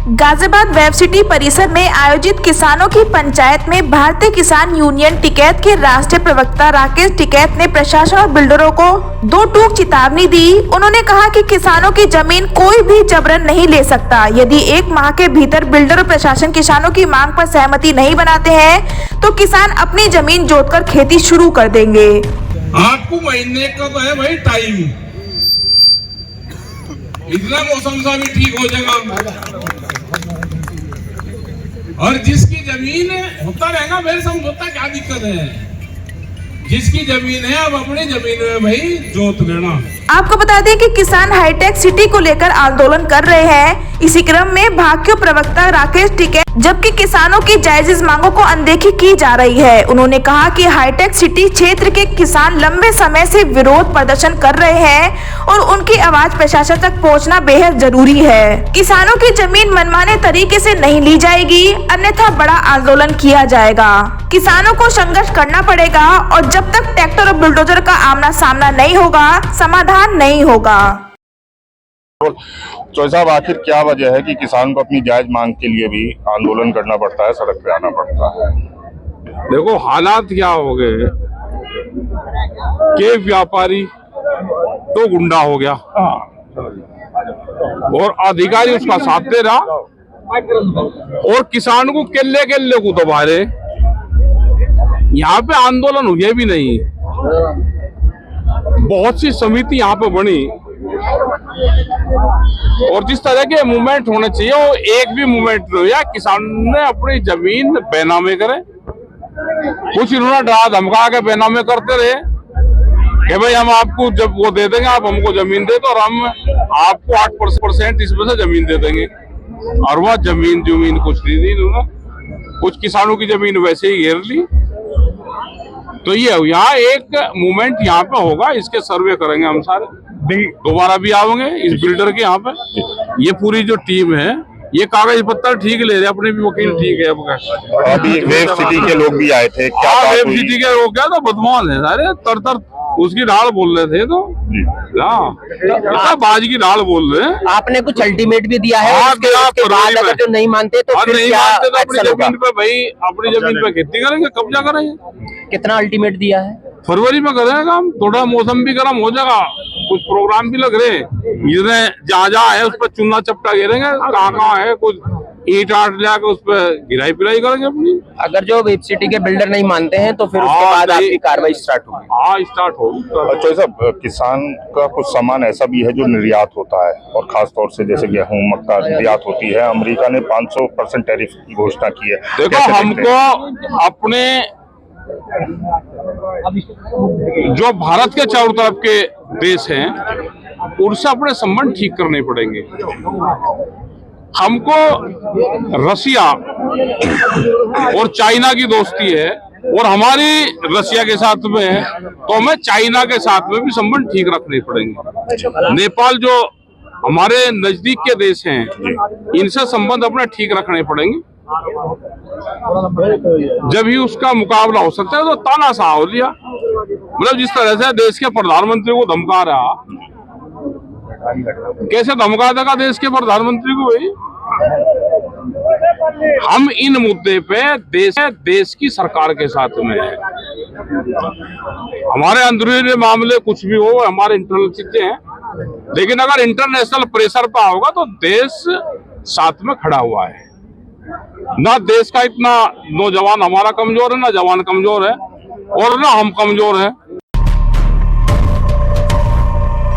Ghaziabad web city परिसर में आयोजित किसानों की पंचायत में भारतीय किसान यूनियन टिकैत के राष्ट्रीय प्रवक्ता राकेश टिकैत ने प्रशासन और बिल्डरों को दो टूक चेतावनी दी। उन्होंने कहा कि किसानों की जमीन कोई भी जबरन नहीं ले सकता। यदि 1 माह के भीतर बिल्डर और प्रशासन किसानों की मांग पर सहमति नहीं बनाते हैं तो किसान अपनी जमीन जोतकर खेती शुरू कर देंगे। आपको महीने का तो है भाई टाइम, इतना मौसम सा भी ठीक हो जाएगा। और जिसकी जमीन है होता रहेगा, मेरे समझौता क्या दिक्कत है। जिसकी जमीन है अब अपनी जमीन में भाई जोत लेना। आपको बता दें कि किसान हाईटेक सिटी को लेकर आंदोलन कर रहे हैं। इसी क्रम में भाजपा प्रवक्ता राकेश टिकैत जबकि किसानों की जायज मांगों को अनदेखी की जा रही है। उन्होंने कहा कि हाईटेक सिटी क्षेत्र के किसान लंबे समय से विरोध प्रदर्शन कर रहे हैं और उनकी आवाज प्रशासन तक पहुंचना बेहद जरूरी है। किसानों की जमीन मनमाने तरीके से नहीं ली जाएगी, अन्यथा बड़ा आंदोलन किया जाएगा। किसानों को संघर्ष करना पड़ेगा और जब तक ट्रैक्टर और बुलडोजर का आमना सामना नहीं होगा, समाधान नहीं होगा। तो साहब, आखिर क्या वजह है कि किसान को अपनी जायज मांग के लिए भी आंदोलन करना पड़ता है, सड़क पे आना पड़ता है? देखो हालात क्या हो गए कि व्यापारी तो गुंडा हो गया और अधिकारी उसका साथ दे रहा और किसान को केले केले को दबा रहे। यहाँ पे आंदोलन हुए भी नहीं। बहुत सी समिति यहाँ पे बनी और जिस तरह के मूवमेंट होने चाहिए वो एक भी मूवमेंट नहीं हुआ। किसान ने अपनी जमीन बेनामे करे, कुछ इन्होंने डरा धमका के बेनामे करते रहे कि भाई हम आपको जब वो दे देंगे, आप हमको जमीन दे दो और हम आपको 8% इसमें से जमीन दे देंगे। और वह जमीन कुछ नहीं दी उन्होंने, कुछ किसानों की जमीन वैसे ही घेर ली। तो ये यहाँ एक मूवमेंट यहाँ पे होगा, इसके सर्वे करेंगे हम सारे, दोबारा भी आओगे इस बिल्डर के यहाँ पे। ये पूरी जो टीम है ये कागज पत्तर ठीक ले रहे, अपने भी वकील ठीक है। अभी वेब सिटी के लोग भी आए थे, क्या हाँ वेब सिटी के लोग क्या तो बदमाश है सारे, तर उसकी ढाल बोल रहे थे। तो बाज की ढाल बोल रहे हैं। आपने कुछ अल्टीमेट भी दिया है? उसके बाद अगर जो नहीं मानते तो फिर नहीं मानते तो अपनी जमीन पे भाई अपनी जमीन पे खेती करेंगे, कब्जा करेंगे। कितना अल्टीमेट दिया है? फरवरी में करेंगे काम। थोड़ा मौसम भी गर्म हो जाएगा, कुछ प्रोग्राम भी लग रहे हैं, जहाँ है उस पर चुना चपटा गिरेंगे, कहाँ है कुछ ईट आट लाके उस पर गिराई पिराई करेंगे अपनी। अगर जो वेब सिटी के बिल्डर नहीं मानते हैं तो फिर उसके बाद आपकी कार्रवाई स्टार्ट होगी? हाँ स्टार्ट होगी। अच्छा साहब, किसान का कुछ सामान ऐसा भी है जो निर्यात होता है और खास तौर से जैसे गेहूं मक्का निर्यात होती है। अमेरिका ने 500% टैरिफ की घोषणा की है। देखो हमको अपने जो भारत के चारों तरफ के देश हैं उनसे अपने संबंध ठीक करने पड़ेंगे। हमको रसिया और चाइना की दोस्ती है और हमारी रसिया के साथ में है, तो हमें चाइना के साथ में भी संबंध ठीक रखने पड़ेंगे। नेपाल जो हमारे नजदीक के देश हैं इनसे संबंध अपने ठीक रखने पड़ेंगे। जब ही उसका मुकाबला हो सकता है। तो तानाशाह हो लिया, मतलब जिस तरह से देश के प्रधानमंत्री को धमका रहा, कैसे धमका देगा देश के प्रधानमंत्री को? भाई हम इन मुद्दे पे देश की सरकार के साथ में है। हमारे अंदरूनी मामले कुछ भी हो, हमारे इंटरनल चीजें हैं, लेकिन अगर इंटरनेशनल प्रेशर पे होगा तो देश साथ में खड़ा हुआ है। ना देश का इतना नौजवान हमारा कमजोर है, ना जवान कमजोर है और ना हम कमजोर हैं।